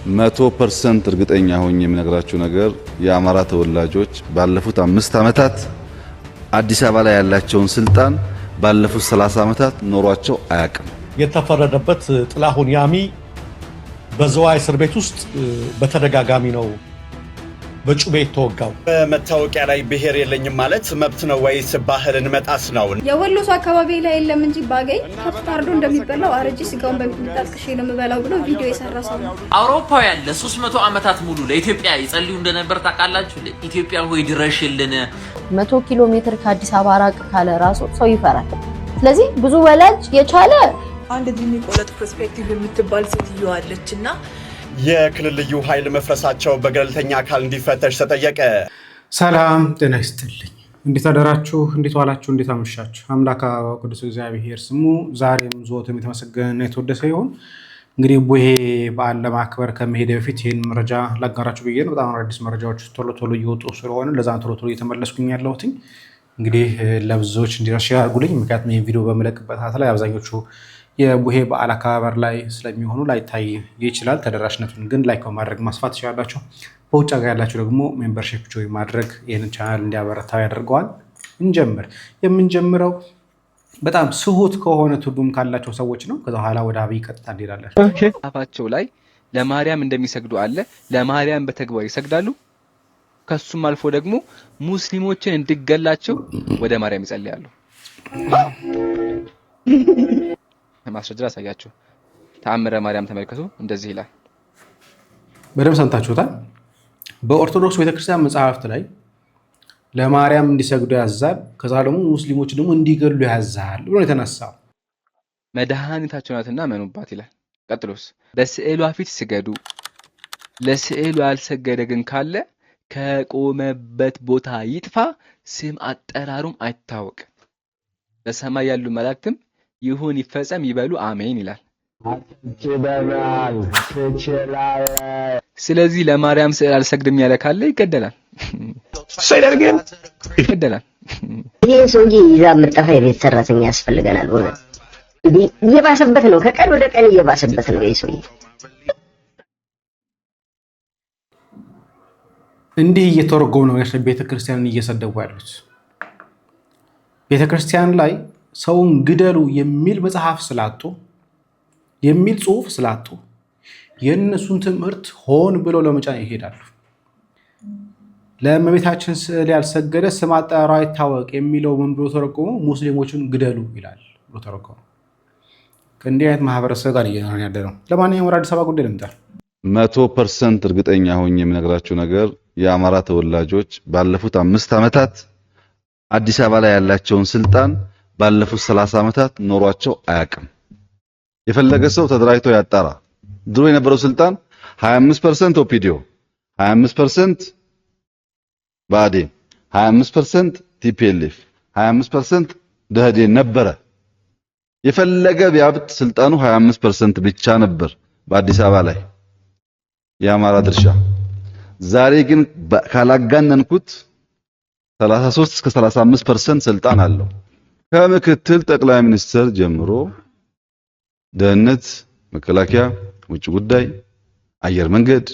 100% እርግጠኛ ሆኜ የምነግራችሁ ነገር የአማራ ተወላጆች ባለፉት 5 ዓመታት አዲስ አበባ ላይ ያላቸውን ስልጣን ባለፉት 30 ዓመታት ኖሯቸው አያውቅም። የተፈረደበት ጥላሁን ያሚ በዝዋይ እስር ቤት ውስጥ በተደጋጋሚ ነው በጩቤ ተወጋው። በመታወቂያ ላይ ብሔር የለኝም ማለት መብት ነው ወይስ ባህልን መጣስ ነው? የወሎ ሰው አካባቢ ላይ የለም እንጂ ባገኝ ከፍታርዶ እንደሚበላው አረጂ ስጋውን በሚጣጥቅሽ ለምበላው ብሎ ቪዲዮ የሰራ ሰው ነው። አውሮፓውያን ለ300 ዓመታት ሙሉ ለኢትዮጵያ ይጸልዩ እንደነበር ታውቃላችሁ። ኢትዮጵያ ሆይ ድረሽልን። 100 ኪሎ ሜትር ከአዲስ አበባ ራቅ ካለ ራሱ ሰው ይፈራል። ስለዚህ ብዙ ወላጅ የቻለ አንድ ዲኒ ቆለጥ ፐርስፔክቲቭ የምትባል ሴትዮ አለችና የክልል ልዩ ኃይል መፍረሳቸው በገለልተኛ አካል እንዲፈተሽ ተጠየቀ። ሰላም ጤና ይስጥልኝ። እንዴት አደራችሁ? እንዴት ዋላችሁ? እንዴት አመሻችሁ? አምላክ ቅዱስ እግዚአብሔር ስሙ ዛሬም ዘወትም የተመሰገነና የተወደሰ ይሁን። እንግዲህ ቡሄ በዓል ለማክበር ከመሄድ በፊት ይህን መረጃ ላጋራችሁ ብዬ ነው። በጣም አዲስ መረጃዎች ቶሎ እየወጡ ስለሆነ ለዛ ቶሎ እየተመለስኩኝ ያለሁት እንግዲህ ለብዙዎች እንዲደርስ ያድርጉልኝ። ምክንያቱም ይህን ቪዲዮ በመለቅበት ሰዓት ላይ አብዛኞቹ የቡሄ በዓል አከባበር ላይ ስለሚሆኑ ላይታይ ይችላል። ተደራሽነቱን ግን ላይክ በማድረግ ማስፋት ትችላላችሁ። በውጭ ሀገር ያላችሁ ደግሞ ሜምበርሺፕ ጆይን ማድረግ ይህንን ቻናል እንዲያበረታው ያደርገዋል። እንጀምር። የምንጀምረው በጣም ስሁት ከሆነ ትርጉም ካላቸው ሰዎች ነው። ከዛ በኋላ ወደ አብይ ቀጥታ እንሄዳለን። አፋቸው ላይ ለማርያም እንደሚሰግዱ አለ። ለማርያም በተግባር ይሰግዳሉ። ከሱም አልፎ ደግሞ ሙስሊሞችን እንዲገላቸው ወደ ማርያም ይጸልያሉ። ማስረጃ አሳያችሁ። ተአምረ ማርያም ተመልከቱ። እንደዚህ ይላል። በደንብ ሰምታችሁታል። በኦርቶዶክስ ቤተክርስቲያን መጽሐፍት ላይ ለማርያም እንዲሰግዱ ያዛል። ከዛ ደግሞ ሙስሊሞች ደግሞ እንዲገሉ ያዛል ብሎ የተነሳው መድኃኒታቸው ናትና መኑባት ይላል። ቀጥሎስ በስዕሏ ፊት ስገዱ፣ ለስዕሉ ያልሰገደ ግን ካለ ከቆመበት ቦታ ይጥፋ፣ ስም አጠራሩም አይታወቅ። በሰማይ ያሉ መላእክትም ይሁን ይፈጸም ይበሉ አሜን ይላል። ስለዚህ ለማርያም ስዕል አልሰግድም ያለ ካለ ይገደላል። ይገደላል። ይሄ ሰውዬ ይዛ መጣፋ የቤት ሰራተኛ ያስፈልገናል። ወደ እየባሰበት ነው፣ ከቀን ወደ ቀን እየባሰበት ነው። ይሄ ሰውዬ እንዲህ እየተረጎሙ ነው ቤተክርስቲያንን እየሰደቡ ያሉት። ቤተክርስቲያን ላይ ሰውን ግደሉ የሚል መጽሐፍ ስላጡ የሚል ጽሁፍ ስላጡ የነሱን ትምህርት ሆን ብለው ለመጫን ይሄዳሉ። ለእመቤታችን ስዕል ያልሰገደ ስም አጠራሩ አይታወቅ የሚለው ምን ብሎ ተረጎሙ? ሙስሊሞችን ግደሉ ይላል ብሎ ተረጎሙ። ከእንዲህ አይነት ማህበረሰብ ጋር እየኖርን ያለ ነው። ለማንኛውም ወደ አዲስ አበባ ጉዳይ ልምጣ። 100% እርግጠኛ ሆኜ የምነግራችሁ ነገር የአማራ ተወላጆች ባለፉት 5 ዓመታት አዲስ አበባ ላይ ያላቸውን ስልጣን ባለፉት 30 ዓመታት ኖሯቸው አያውቅም። የፈለገ ሰው ተደራጅቶ ያጣራ። ድሮ የነበረው ስልጣን 25% ኦፒዲዮ፣ 25% ብአዴን፣ 25% ቲፒኤልኤፍ፣ 25% ደህዴን ነበረ። የፈለገ ቢያብጥ ስልጣኑ 25% ብቻ ነበር በአዲስ አበባ ላይ የአማራ ድርሻ። ዛሬ ግን ካላጋነንኩት 33 እስከ 35% ስልጣን አለው። ከምክትል ጠቅላይ ሚኒስትር ጀምሮ ደህንነት፣ መከላከያ፣ ውጭ ጉዳይ፣ አየር መንገድ፣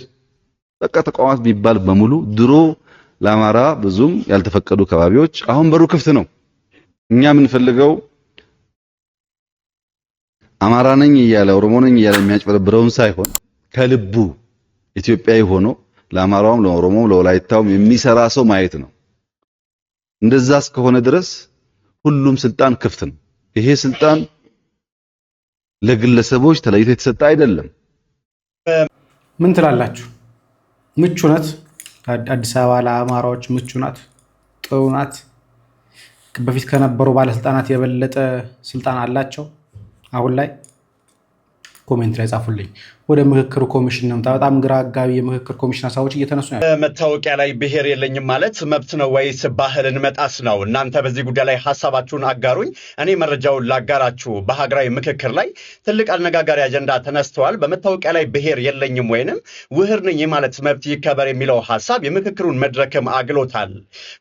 በቃ ተቋማት ቢባል በሙሉ ድሮ ለአማራ ብዙም ያልተፈቀዱ አካባቢዎች አሁን በሩ ክፍት ነው። እኛ የምንፈልገው አማራ ነኝ እያለ ኦሮሞ ነኝ እያለ የሚያጭበረብረውን ሳይሆን ከልቡ ኢትዮጵያዊ ሆኖ ለአማራውም ለኦሮሞም ለወላይታውም የሚሰራ ሰው ማየት ነው። እንደዛ እስከሆነ ድረስ ሁሉም ስልጣን ክፍት ነው። ይሄ ስልጣን ለግለሰቦች ተለይቶ የተሰጠ አይደለም። ምን ትላላችሁ? ምቹ ናት አዲስ አበባ ለአማራዎች? ምቹ ናት? ጥሩ ናት? በፊት ከነበሩ ባለስልጣናት የበለጠ ስልጣን አላቸው አሁን ላይ? ኮሜንት ላይ ጻፉልኝ። ወደ ምክክር ኮሚሽን ነው። በጣም ግራ አጋቢ የምክክር ኮሚሽን ሀሳቦች እየተነሱ ነው። መታወቂያ ላይ ብሔር የለኝም ማለት መብት ነው ወይስ ባህልን መጣስ ነው? እናንተ በዚህ ጉዳይ ላይ ሐሳባችሁን አጋሩኝ። እኔ መረጃውን ላጋራችሁ። በሀገራዊ ምክክር ላይ ትልቅ አነጋጋሪ አጀንዳ ተነስተዋል። በመታወቂያ ላይ ብሔር የለኝም ወይንም ውህር ነኝ ማለት መብት ይከበር የሚለው ሐሳብ የምክክሩን መድረክም አግሎታል።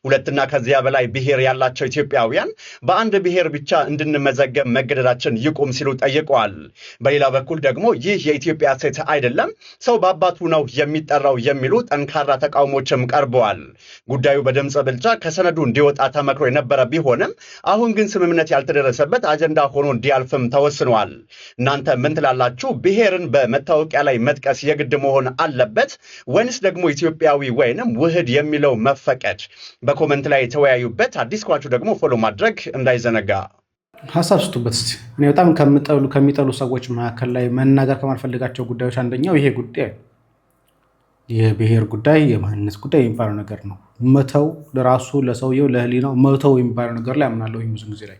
ሁለትና ከዚያ በላይ ብሔር ያላቸው ኢትዮጵያውያን በአንድ ብሔር ብቻ እንድንመዘገብ መገደዳችን ይቁም ሲሉ ጠይቀዋል። በሌላ በኩል ደግሞ ይህ የኢትዮጵያ ሴት አይደለም፣ ሰው በአባቱ ነው የሚጠራው የሚሉ ጠንካራ ተቃውሞችም ቀርበዋል። ጉዳዩ በድምፅ ብልጫ ከሰነዱ እንዲወጣ ተመክሮ የነበረ ቢሆንም አሁን ግን ስምምነት ያልተደረሰበት አጀንዳ ሆኖ እንዲያልፍም ተወስኗል። እናንተ ምን ትላላችሁ? ብሔርን በመታወቂያ ላይ መጥቀስ የግድ መሆን አለበት ወይንስ ደግሞ ኢትዮጵያዊ ወይንም ውህድ የሚለው መፈቀድ? በኮመንት ላይ የተወያዩበት። አዲስ ኳችሁ ደግሞ ፎሎ ማድረግ እንዳይዘነጋ። ሀሳብ ስጡበት እስቲ። እኔ በጣም ከሚጠሉ ሰዎች መካከል ላይ መናገር ከማልፈልጋቸው ጉዳዮች አንደኛው ይሄ ጉዳይ የብሔር ጉዳይ የማንነት ጉዳይ የሚባለው ነገር ነው። መተው ለራሱ ለሰውየው ለህሊናው መተው የሚባለው ነገር ላይ አምናለሁ። ብዙ ጊዜ ላይ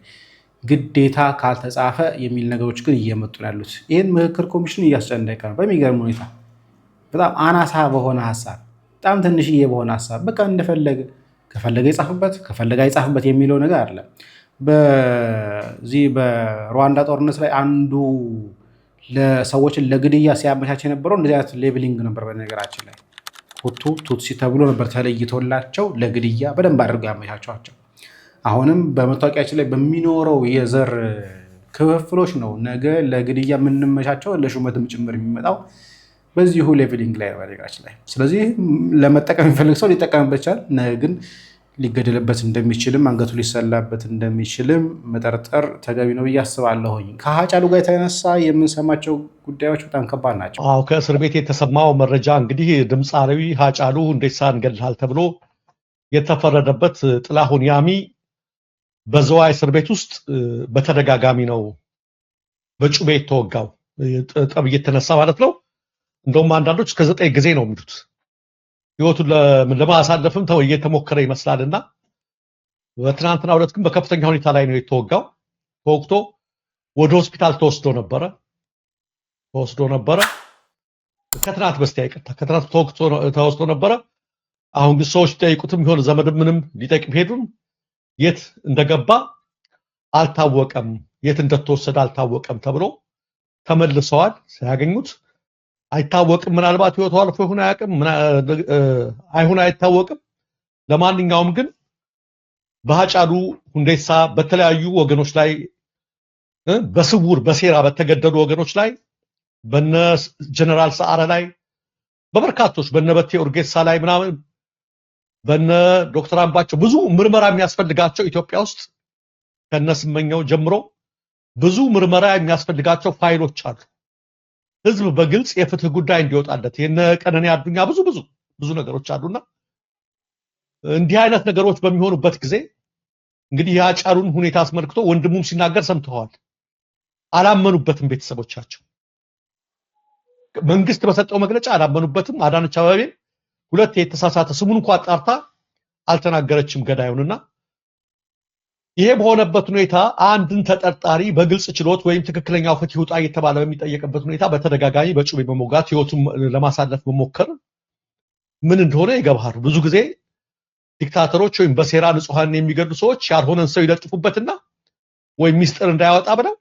ግዴታ ካልተጻፈ የሚል ነገሮች ግን እየመጡ ያሉት ይህን ምክክር ኮሚሽን እያስጨነቀ ነው። በሚገርም ሁኔታ በጣም አናሳ በሆነ ሀሳብ፣ በጣም ትንሽዬ በሆነ ሀሳብ በቃ እንደፈለገ ከፈለገ ይጻፍበት ከፈለገ አይጻፍበት የሚለው ነገር አለ። በዚህ በሩዋንዳ ጦርነት ላይ አንዱ ለሰዎችን ለግድያ ሲያመቻች የነበረው እንደዚህ አይነት ሌብሊንግ ነበር። በነገራችን ላይ ሁቱ ቱትሲ ተብሎ ነበር ተለይቶላቸው ለግድያ በደንብ አድርገው ያመቻቸዋቸው። አሁንም በመታወቂያችን ላይ በሚኖረው የዘር ክፍፍሎች ነው ነገ ለግድያ የምንመቻቸው ለሹመትም ጭምር የሚመጣው በዚሁ ሌቭሊንግ ላይ ነው በነገራችን ላይ። ስለዚህ ለመጠቀም የሚፈልግ ሰው ሊጠቀምበት ይችላል። ግን ሊገደልበት እንደሚችልም አንገቱ ሊሰላበት እንደሚችልም መጠርጠር ተገቢ ነው ብዬ አስባለሁኝ። ከሀጫሉ ጋር የተነሳ የምንሰማቸው ጉዳዮች በጣም ከባድ ናቸው። አዎ፣ ከእስር ቤት የተሰማው መረጃ እንግዲህ ድምፃዊ ሀጫሉ ሁንዴሳን እንገድልሃል ተብሎ የተፈረደበት ጥላሁን ያሚ በዝዋይ እስር ቤት ውስጥ በተደጋጋሚ ነው በጩቤ የተወጋው። ጠብ እየተነሳ ማለት ነው። እንደውም አንዳንዶች እስከ 9 ጊዜ ነው የሚሉት። ህይወቱን ለማሳለፍም እየተሞከረ ይመስላልና በትናንትናው ዕለት ግን በከፍተኛ ሁኔታ ላይ ነው የተወጋው። ተወግቶ ወደ ሆስፒታል ተወስዶ ነበረ። ከትናንት በስቲያ ይቅርታ፣ ከትናንት ተወስዶ ነበረ። አሁን ግን ሰዎች ሊጠይቁትም ይሆን ዘመድ ምንም ሊጠይቅ ሄዱም የት እንደገባ አልታወቀም፣ የት እንደተወሰደ አልታወቀም ተብሎ ተመልሰዋል። ሲያገኙት አይታወቅም። ምናልባት ህይወቱ አልፎ ይሁን አያውቅም፣ አይሁን አይታወቅም። ለማንኛውም ግን በሀጫሉ ሁንዴሳ በተለያዩ ወገኖች ላይ በስውር በሴራ በተገደሉ ወገኖች ላይ በነ ጀነራል ሰዓረ ላይ በበርካቶች በነ በቴ ኡርጌሳ ላይ ምናምን በነ ዶክተር አምባቸው ብዙ ምርመራ የሚያስፈልጋቸው ኢትዮጵያ ውስጥ ከነስመኛው ጀምሮ ብዙ ምርመራ የሚያስፈልጋቸው ፋይሎች አሉ። ህዝብ በግልጽ የፍትህ ጉዳይ እንዲወጣለት የነ ቀነኒ አዱኛ ብዙ ነገሮች አሉና እንዲህ አይነት ነገሮች በሚሆኑበት ጊዜ እንግዲህ የሀጫሉን ሁኔታ አስመልክቶ ወንድሙም ሲናገር ሰምተዋል። አላመኑበትም ቤተሰቦቻቸው። መንግስት በሰጠው መግለጫ አላመኑበትም። አዳነች አቤቤ ሁለት የተሳሳተ ስሙን እንኳን ጣርታ አልተናገረችም ገዳዩንና ይሄ በሆነበት ሁኔታ አንድን ተጠርጣሪ በግልጽ ችሎት ወይም ትክክለኛው ፍትህ ይውጣ እየተባለ በሚጠየቅበት ሁኔታ በተደጋጋሚ በጩቤ በመውጋት ህይወቱን ለማሳለፍ መሞከር ምን እንደሆነ ይገባሉ። ብዙ ጊዜ ዲክታተሮች ወይም በሴራ ንጹሃን የሚገድሉ ሰዎች ያልሆነን ሰው ይለጥፉበትና ወይም ሚስጥር እንዳያወጣ ብለው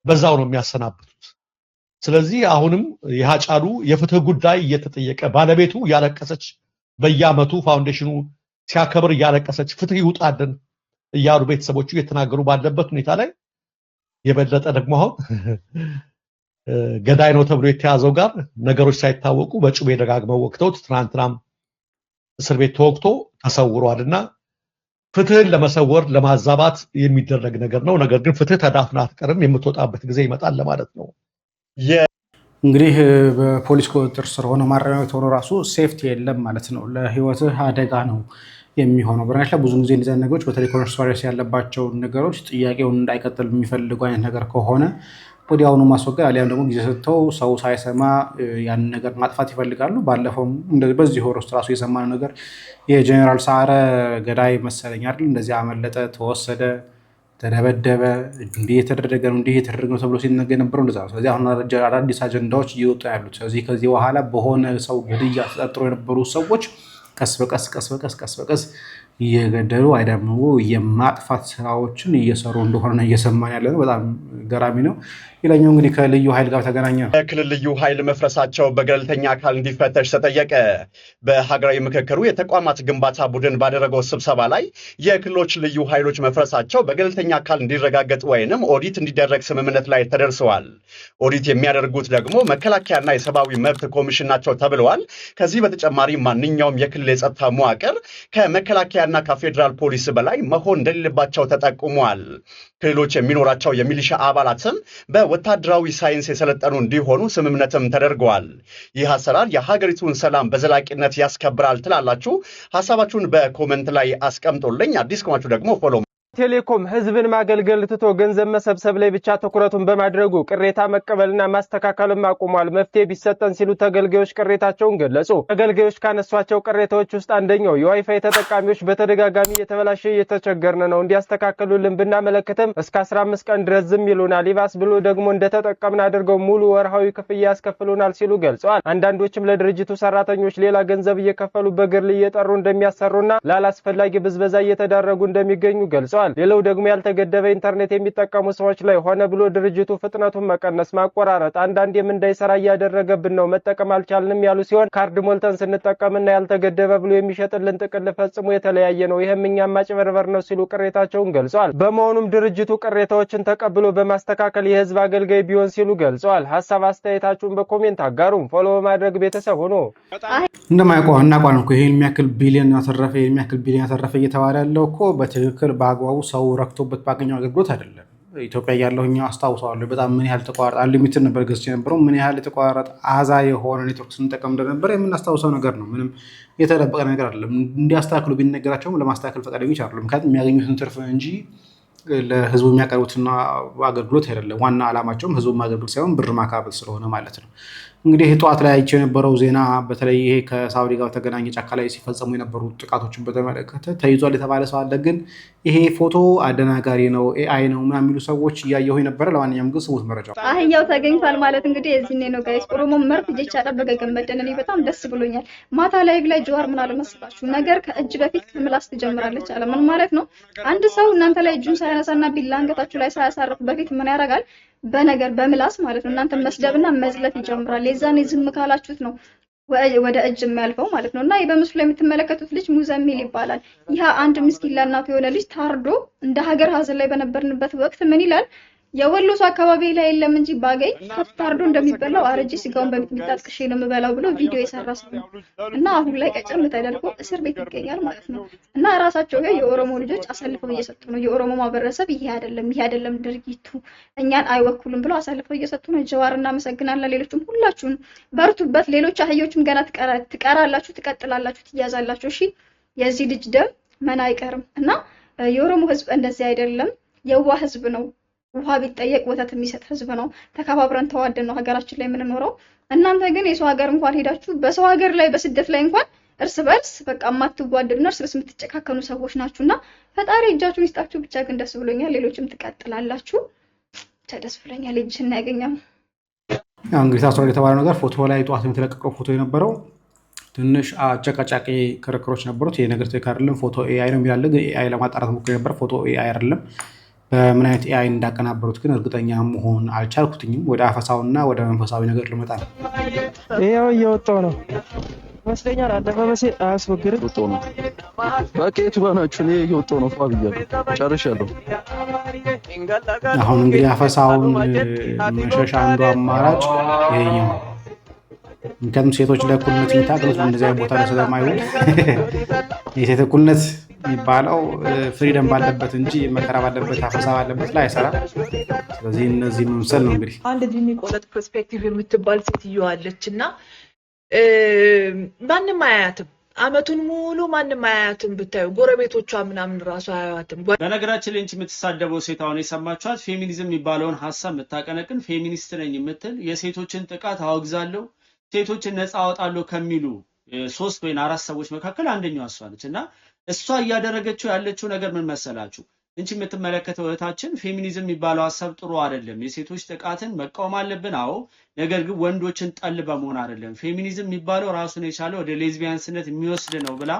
በዛው ነው የሚያሰናብቱት። ስለዚህ አሁንም የሀጫሉ የፍትህ ጉዳይ እየተጠየቀ ባለቤቱ ያለቀሰች በየአመቱ ፋውንዴሽኑ ሲያከብር ያለቀሰች ፍትህ ይውጣልን እያሉ ቤተሰቦቹ እየተናገሩ ባለበት ሁኔታ ላይ የበለጠ ደግሞ አሁን ገዳይ ነው ተብሎ የተያዘው ጋር ነገሮች ሳይታወቁ በጩቤ ደጋግመው ወቅተውት ትናንትናም እስር ቤት ተወቅቶ ተሰውሯልና ፍትህን ለመሰወር ለማዛባት የሚደረግ ነገር ነው። ነገር ግን ፍትህ ተዳፍና አትቀርም፣ የምትወጣበት ጊዜ ይመጣል ለማለት ነው። እንግዲህ በፖሊስ ቁጥጥር ስር ሆነ ማረሚያ ቤት ሆኖ ራሱ ሴፍቲ የለም ማለት ነው። ለህይወትህ አደጋ ነው የሚሆነው። በራሽ ላይ ብዙ ጊዜ እንደዚህ ነገሮች በተለይ ኮሮና ቫይረስ ያለባቸው ነገሮች ጥያቄውን እንዳይቀጥል የሚፈልጉ አይነት ነገር ከሆነ ወዲያውኑ ማስወገድ አሊያም ደግሞ ጊዜ ሰጥተው ሰው ሳይሰማ ያን ነገር ማጥፋት ይፈልጋሉ። ባለፈው እንደዚህ በዚህ ወር ውስጥ ራሱ የሰማነው ነገር የጀነራል ሰዓረ ገዳይ መሰለኝ አይደል እንደዚህ አመለጠ፣ ተወሰደ፣ ተደበደበ፣ እንዲህ የተደረገ ነው እንዲህ የተደረገ ነው ተብሎ ሲነገር የነበረው እንደዛ ነው። ስለዚህ አሁን አዳዲስ አጀንዳዎች እየወጡ ያሉት ስለዚህ ከዚህ በኋላ በሆነ ሰው ግድያ ተጠርጥሮ የነበሩ ሰዎች ቀስ በቀስ እየገደሉ አይደሞ የማጥፋት ስራዎችን እየሰሩ እንደሆነ እየሰማን ያለ ነው። በጣም ገራሚ ነው። ሌላኛው እንግዲህ ከልዩ ኃይል ጋር ተገናኘ ነው። የክልል ልዩ ኃይል መፍረሳቸው በገለልተኛ አካል እንዲፈተሽ ተጠየቀ። በሀገራዊ ምክክሩ የተቋማት ግንባታ ቡድን ባደረገው ስብሰባ ላይ የክልሎች ልዩ ኃይሎች መፍረሳቸው በገለልተኛ አካል እንዲረጋገጥ ወይንም ኦዲት እንዲደረግ ስምምነት ላይ ተደርሰዋል። ኦዲት የሚያደርጉት ደግሞ መከላከያና የሰብአዊ መብት ኮሚሽን ናቸው ተብለዋል። ከዚህ በተጨማሪ ማንኛውም የክልል የጸጥታ መዋቅር ከመከላከያና ከፌዴራል ፖሊስ በላይ መሆን እንደሌለባቸው ተጠቁሟል። ክልሎች የሚኖራቸው የሚሊሻ አባላትም በወታደራዊ ሳይንስ የሰለጠኑ እንዲሆኑ ስምምነትም ተደርገዋል። ይህ አሰራር የሀገሪቱን ሰላም በዘላቂነት ያስከብራል ትላላችሁ? ሀሳባችሁን በኮመንት ላይ አስቀምጦልኝ። አዲስ ከሆናችሁ ደግሞ ፎሎ ቴሌኮም ህዝብን ማገልገል ትቶ ገንዘብ መሰብሰብ ላይ ብቻ ትኩረቱን በማድረጉ ቅሬታ መቀበልና ማስተካከልም አቁሟል። መፍትሄ ቢሰጠን ሲሉ ተገልጋዮች ቅሬታቸውን ገለጹ። ተገልጋዮች ካነሷቸው ቅሬታዎች ውስጥ አንደኛው የዋይፋይ ተጠቃሚዎች በተደጋጋሚ እየተበላሸ እየተቸገርን ነው፣ እንዲያስተካክሉልን ብናመለክትም እስከ 15 ቀን ድረስ ዝም ይሉናል፣ ይባስ ብሎ ደግሞ እንደተጠቀምን አድርገው ሙሉ ወርሃዊ ክፍያ ያስከፍሉናል ሲሉ ገልጸዋል። አንዳንዶችም ለድርጅቱ ሰራተኞች ሌላ ገንዘብ እየከፈሉ በግል እየጠሩ እንደሚያሰሩና ላላስፈላጊ ብዝበዛ እየተዳረጉ እንደሚገኙ ገልጸዋል። ሌላው ደግሞ ያልተገደበ ኢንተርኔት የሚጠቀሙ ሰዎች ላይ ሆነ ብሎ ድርጅቱ ፍጥነቱን መቀነስ፣ ማቆራረጥ፣ አንዳንዴም እንዳይሰራ እያደረገብን ነው፣ መጠቀም አልቻልንም ያሉ ሲሆን ካርድ ሞልተን ስንጠቀምና ያልተገደበ ብሎ የሚሸጥልን ጥቅል ፈጽሞ የተለያየ ነው፣ ይህም እኛም ማጭበርበር ነው ሲሉ ቅሬታቸውን ገልጸዋል። በመሆኑም ድርጅቱ ቅሬታዎችን ተቀብሎ በማስተካከል የህዝብ አገልጋይ ቢሆን ሲሉ ገልጸዋል። ሀሳብ አስተያየታችሁን በኮሜንት አጋሩም። ፎሎ በማድረግ ቤተሰብ ሆኖ እንደማይቆም እናቋን እኮ ይሄን የሚያክል ቢሊዮን ያተረፈ እየተባለ ያለው እኮ በትክክል በአግባቡ ሰው ረክቶበት ባገኘው አገልግሎት አይደለም። ኢትዮጵያ ያለው እኛ አስታውሰዋለሁ። በጣም ምን ያህል ተቋራጭ አንሊሚትድ ነበር ገዝቼ የነበረው ምን ያህል ተቋራጭ አዛ የሆነ ኔትወርክ ስንጠቀም እንደነበረ የምናስታውሰው ነገር ነው። ምንም የተደበቀ ነገር አይደለም። እንዲያስተካክሉ ቢነገራቸውም ለማስተካከል ፈቃደኞች አይደሉም። ምክንያቱም የሚያገኙትን ትርፍ እንጂ ለህዝቡ የሚያቀርቡትና አገልግሎት አይደለም። ዋና ዓላማቸውም ህዝቡ ማገልገል ሳይሆን ብር ማካበት ስለሆነ ማለት ነው። እንግዲህ ጠዋት ላይ አይቼ የነበረው ዜና በተለይ ይሄ ከሳውዲ ጋር ተገናኘ ጫካ ላይ ሲፈጸሙ የነበሩ ጥቃቶችን በተመለከተ ተይዟል የተባለ ሰው አለ። ግን ይሄ ፎቶ አደናጋሪ ነው፣ ኤአይ ነው ምናምን የሚሉ ሰዎች እያየሁ የነበረ። ለማንኛውም ግን ስሙት መረጃው አህያው ተገኝቷል ማለት እንግዲህ እዚህ ነው ጋይስ። ኦሮሞ መርት ጀቻ ጠበቀ ገመደን እኔ በጣም ደስ ብሎኛል። ማታ ላይቭ ላይ ጀዋር ምን አለ መስላችሁ ነገር ከእጅ በፊት ከምላስ ትጀምራለች አለ። ምን ማለት ነው? አንድ ሰው እናንተ ላይ እጁን ሳያነሳና ቢላ አንገታችሁ ላይ ሳያሳርፍ በፊት ምን ያደርጋል? በነገር በምላስ ማለት ነው እናንተ መስደብና መዝለት ይጀምራል። የዛኔ ዝም ካላችሁት ነው ወደ እጅ የሚያልፈው ማለት ነው። እና ይሄ በምስሉ ላይ የምትመለከቱት ልጅ ሙዘሚል ይባላል። ይሄ አንድ ምስኪን ለእናቱ የሆነ ልጅ ታርዶ እንደ ሀገር ሀዘን ላይ በነበርንበት ወቅት ምን ይላል? የወሎ ሰው አካባቢ ላይ የለም እንጂ ባገኝ ታርዶ እንደሚበላው አረጂ ስጋውን በሚጥሚጣ ጥቅሼ ነው የምበላው ብሎ ቪዲዮ የሰራ ሰው ነው። እና አሁን ላይ ቀጨም ተደርጎ እስር ቤት ይገኛል ማለት ነው። እና ራሳቸው የኦሮሞ ልጆች አሳልፈው እየሰጡ ነው። የኦሮሞ ማህበረሰብ ይሄ አይደለም ድርጊቱ እኛን አይወክሉም ብሎ አሳልፈው እየሰጡ ነው። ጀዋር እናመሰግናለን። ሌሎችም ሁላችሁም በርቱበት። ሌሎች አህዮችም ገና ትቀራላችሁ፣ ትቀጥላላችሁ፣ ትያዛላችሁ። እሺ የዚህ ልጅ ደም መና አይቀርም። እና የኦሮሞ ህዝብ እንደዚህ አይደለም፣ የዋህ ህዝብ ነው። ውሃ ቢጠየቅ ወተት የሚሰጥ ህዝብ ነው። ተከባብረን ተዋደን ነው ሀገራችን ላይ የምንኖረው። እናንተ ግን የሰው ሀገር እንኳን ሄዳችሁ በሰው ሀገር ላይ በስደት ላይ እንኳን እርስ በርስ በቃ የማትዋደዱና እርስ በርስ የምትጨካከኑ ሰዎች ናችሁና ፈጣሪ እጃችሁን ይስጣችሁ። ብቻ ግን ደስ ብሎኛል። ሌሎችም ትቀጥላላችሁ። ብቻ ደስ ብሎኛል። እጅሽን ያገኘው ያው እንግዲህ ታስሯል የተባለው ነገር ፎቶ ላይ ጠዋት የተለቀቀው ፎቶ የነበረው ትንሽ አጨቃጫቂ ክርክሮች ነበሩት። ይሄ ነገር ትክክል አይደለም፣ ፎቶ ኤአይ ነው የሚላለ ግን ኤአይ ለማጣራት ሞክሬ ነበር። ፎቶ ኤአይ አይደለም። በምን አይነት ኤአይ እንዳቀናበሩት ግን እርግጠኛ መሆን አልቻልኩትኝም። ወደ አፈሳውና ወደ መንፈሳዊ ነገር ልመጣ ነው። ይሄው እየወጣው ነው ይመስለኛል። አለፈ መሴ አያስወግርም። ወጣው ነው በቃ የቱ ጋር ናችሁ? እኔ እየወጣው ነው ፋ ብያለሁ፣ ጨርሻለሁ። አሁን እንግዲህ አፈሳውን መሸሻ አንዱ አማራጭ ይሄኛው። ምክንያቱም ሴቶች ለእኩልነት የሚታገሉት እንደዚህ አይነት ቦታ ላይ ስለማይሆን የሴት እኩልነት የሚባለው ፍሪደም ባለበት እንጂ መከራ ባለበት አፈሳ ባለበት ላይ አይሰራም። ስለዚህ እነዚህ መምሰል ነው እንግዲህ። አንድ ዲኒ ቆለጥ ፐርስፔክቲቭ የምትባል ሴትዮ አለችና ማንም አያያትም። አመቱን ሙሉ ማንም አያያትም። ብታዩ ጎረቤቶቿ ምናምን ራሱ አያያትም። በነገራችን ላይ እንጂ የምትሳደበው ሴት አሁን የሰማችኋት ፌሚኒዝም የሚባለውን ሀሳብ የምታቀነቅን ፌሚኒስት ነኝ የምትል የሴቶችን ጥቃት አወግዛለሁ ሴቶችን ነፃ አወጣለሁ ከሚሉ 3 ወይ 4 ሰዎች መካከል አንደኛው እሷ ነች። እና እሷ እያደረገችው ያለችው ነገር ምን መሰላችሁ? እንጂ የምትመለከተው እህታችን ፌሚኒዝም የሚባለው ሀሳብ ጥሩ አይደለም፣ የሴቶች ጥቃትን መቃወም አለብን። አዎ፣ ነገር ግን ወንዶችን ጠል በመሆን አይደለም። ፌሚኒዝም የሚባለው ራሱን የቻለ ወደ ሌዝቢያንስነት የሚወስድ ነው ብላ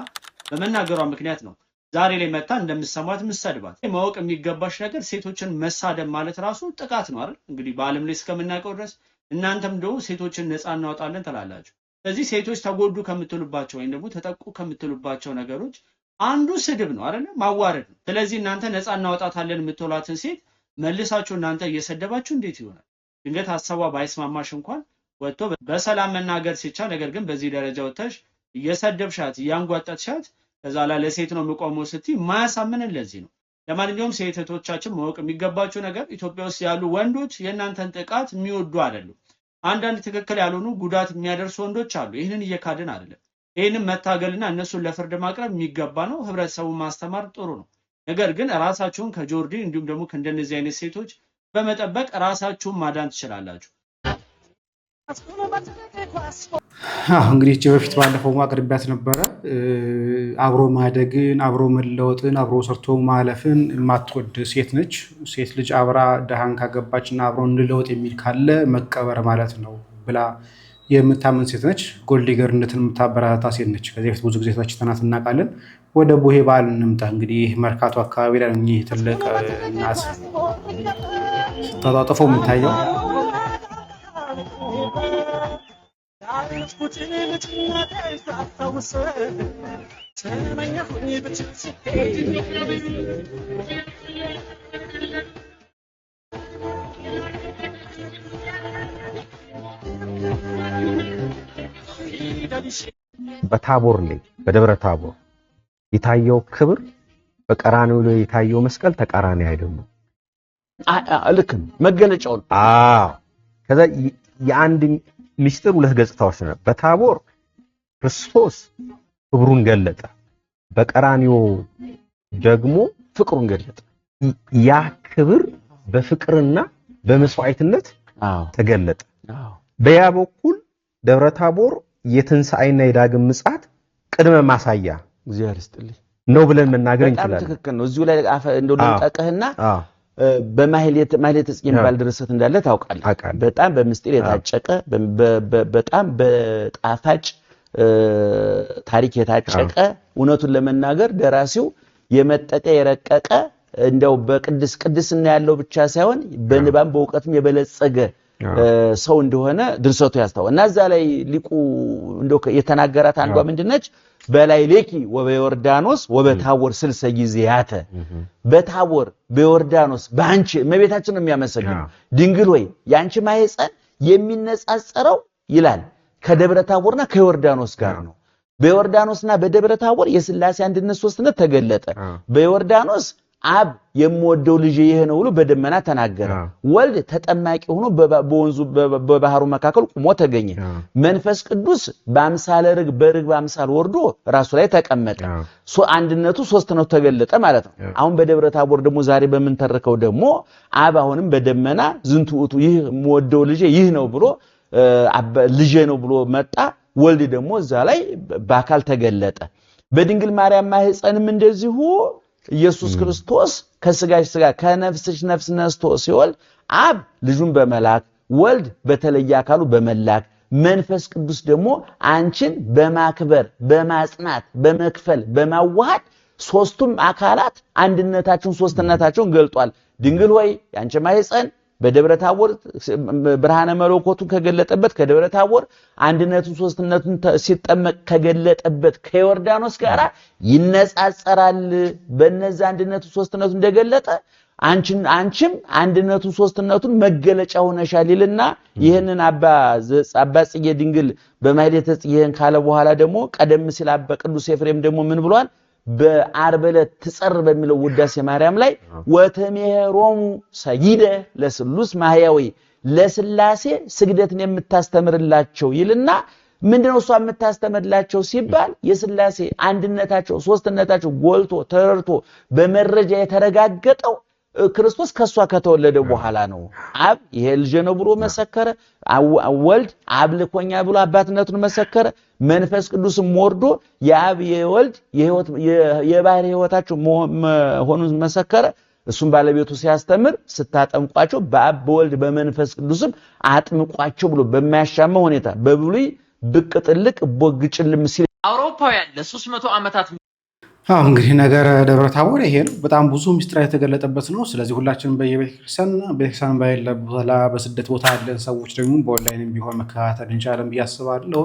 በመናገሯ ምክንያት ነው ዛሬ ላይ መጣ እንደምትሰማት ምሰድባት ማወቅ የሚገባሽ ነገር ሴቶችን መሳደብ ማለት ራሱ ጥቃት ነው አይደል? እንግዲህ በዓለም ላይ እስከምናውቀው ድረስ እናንተም ደግሞ ሴቶችን ነፃ እናወጣለን ትላላችሁ። ስለዚህ ሴቶች ተጎዱ ከምትሉባቸው ወይም ደግሞ ተጠቁ ከምትሉባቸው ነገሮች አንዱ ስድብ ነው አይደል? ማዋረድ ነው። ስለዚህ እናንተ ነፃ እናወጣታለን የምትሏትን ሴት መልሳችሁ እናንተ እየሰደባችሁ እንዴት ይሆናል? ድንገት ሀሳቧ ባይስማማሽ እንኳን ወጥቶ በሰላም መናገር ሲቻል፣ ነገር ግን በዚህ ደረጃ ወጥተሽ እየሰደብሻት እያንጓጠጥሻት ከዛ ላይ ለሴት ነው የምቆመው ስትይ ማያሳምንን ለዚህ ነው። ለማንኛውም ሴት እህቶቻችን ማወቅ የሚገባቸው ነገር ኢትዮጵያ ውስጥ ያሉ ወንዶች የእናንተን ጥቃት የሚወዱ አይደሉም። አንዳንድ ትክክል ያልሆኑ ጉዳት የሚያደርሱ ወንዶች አሉ። ይህንን እየካድን አይደለም። ይህንን መታገልና እነሱን ለፍርድ ማቅረብ የሚገባ ነው። ህብረተሰቡን ማስተማር ጥሩ ነው። ነገር ግን ራሳችሁን ከጆርዲ እንዲሁም ደግሞ ከእንደነዚህ አይነት ሴቶች በመጠበቅ ራሳችሁን ማዳን ትችላላችሁ። እንግዲህ እቺ በፊት ባለፈው ማቅረቢያት ነበረ። አብሮ ማደግን፣ አብሮ መለወጥን፣ አብሮ ሰርቶ ማለፍን የማትወድ ሴት ነች። ሴት ልጅ አብራ ደሃን ካገባችና አብሮ እንለወጥ የሚል ካለ መቀበር ማለት ነው ብላ የምታምን ሴት ነች። ጎልዲገርነትን የምታበረታታ ሴት ነች። ከዚህ በፊት ብዙ ጊዜ ተችተናት እናውቃለን። ወደ ቡሄ በዓል እንምጣ። እንግዲህ መርካቶ አካባቢ ላይ እኚህ ትልቅ እናት ስታጣጥፈው የሚታየው በታቦር ላይ በደብረ ታቦር የታየው ክብር በቀራንዮ ላይ የታየው መስቀል ተቃራኒ አይደለም። ልክ መገለጫው ከዛ የአንድ ምስጢር ሁለት ገጽታዎች ነው። በታቦር ክርስቶስ ክብሩን ገለጠ፣ በቀራንዮ ደግሞ ፍቅሩን ገለጠ። ያ ክብር በፍቅርና በመስዋዕትነት ተገለጠ። በያ በኩል ደብረ ታቦር የትንሣኤና የዳግም ምጽአት ቅድመ ማሳያ እግዚአብሔር ይስጥልኝ ነው ብለን መናገር እንችላለን። በጣም ትክክል ነው። እዚሁ ላይ እንደው ልንጠቅህና በማህሌት ጽጌ የሚባል ድርሰት እንዳለ ታውቃለህ። በጣም በምስጢር የታጨቀ በጣም በጣፋጭ ታሪክ የታጨቀ እውነቱን ለመናገር ደራሲው የመጠቀ የረቀቀ እንደው ቅድስና ያለው ብቻ ሳይሆን በንባብ በእውቀትም የበለጸገ ሰው እንደሆነ ድርሰቱ ያስታውቃል። እና እዛ ላይ ሊቁ እንደው የተናገራት አንዷ ምንድነች? በላይ ሌኪ ወበዮርዳኖስ ወበታቦር ስልሰ ጊዜያተ በታቦር በዮርዳኖስ በአንቺ እመቤታችን ነው የሚያመሰግነው። ድንግል ሆይ ያንቺ ማህፀን የሚነጻጸረው ይላል ከደብረ ታቦርና ከዮርዳኖስ ጋር ነው። በዮርዳኖስና በደብረ ታቦር የሥላሴ አንድነት ሶስትነት ተገለጠ። በዮርዳኖስ አብ የምወደው ልጅ ይሄ ነው ብሎ በደመና ተናገረ። ወልድ ተጠማቂ ሆኖ በወንዙ በባህሩ መካከል ቆሞ ተገኘ። መንፈስ ቅዱስ በአምሳለ ርግብ በርግብ አምሳል ወርዶ ራሱ ላይ ተቀመጠ። አንድነቱ ሶስትነቱ ተገለጠ ማለት ነው። አሁን በደብረ ታቦር ደግሞ ዛሬ በምንተርከው ደግሞ አብ አሁንም በደመና ዝንቱ ውእቱ ይህ የምወደው ልጅ ይህ ነው ብሎ ልጅ ነው ብሎ መጣ። ወልድ ደግሞ እዛ ላይ በአካል ተገለጠ። በድንግል ማርያም ማህፀንም እንደዚሁ ኢየሱስ ክርስቶስ ከስጋሽ ስጋ ከነፍስሽ ነፍስ ነስቶ ሲወልድ አብ ልጁን በመላክ ወልድ በተለየ አካሉ በመላክ መንፈስ ቅዱስ ደግሞ አንቺን በማክበር በማጽናት በመክፈል በማዋሃድ ሶስቱም አካላት አንድነታቸውን ሶስትነታቸውን ገልጧል። ድንግል ሆይ ያንቺ ማህፀን በደብረ ታቦር ብርሃነ መለኮቱን ከገለጠበት ከደብረ ታቦር አንድነቱን ሶስትነቱን ሲጠመቅ ከገለጠበት ከዮርዳኖስ ጋር ይነጻጸራል። በእነዛ አንድነቱን ሶስትነቱን እንደገለጠ አንቺም አንድነቱን ሶስትነቱን መገለጫ ሆነሻል ይልና ይህንን አባ ጽጌ ድንግል በማህሌተ ጽጌን ካለ በኋላ ደግሞ ቀደም ሲል አባ ቅዱስ ኤፍሬም ደግሞ ምን ብሏል? በዓርብ ዕለት ትጸር በሚለው ውዳሴ ማርያም ላይ ወተሜሮሙ ሰጊደ ለስሉስ ማህያዊ ለስላሴ ስግደትን የምታስተምርላቸው ይልና ምንድነው እሷ የምታስተምርላቸው ሲባል የስላሴ አንድነታቸው ሶስትነታቸው ጎልቶ ተረርቶ በመረጃ የተረጋገጠው ክርስቶስ ከሷ ከተወለደ በኋላ ነው። አብ ይሄ ልጅ ነው ብሎ መሰከረ። ወልድ አብ ልኮኛ ብሎ አባትነቱን መሰከረ። መንፈስ ቅዱስም ወርዶ የአብ የወልድ የባህሪ ህይወታቸው መሆኑን መሰከረ። እሱም ባለቤቱ ሲያስተምር ስታጠምቋቸው በአብ በወልድ በመንፈስ ቅዱስም አጥምቋቸው ብሎ በማያሻማ ሁኔታ በብሉይ ብቅ ጥልቅ ቦግ ጭልም ሲል አውሮፓውያን ለ300 ዓመታት እንግዲህ ነገር ደብረ ታቦር ይሄ ነው። በጣም ብዙ ምስጢር የተገለጠበት ነው። ስለዚህ ሁላችንም ቤተክርስቲያን ባይለበላ በስደት ቦታ ያለን ሰዎች ደግሞ በኦንላይንም ቢሆን መከታተል እንችላለን ብዬ አስባለሁ።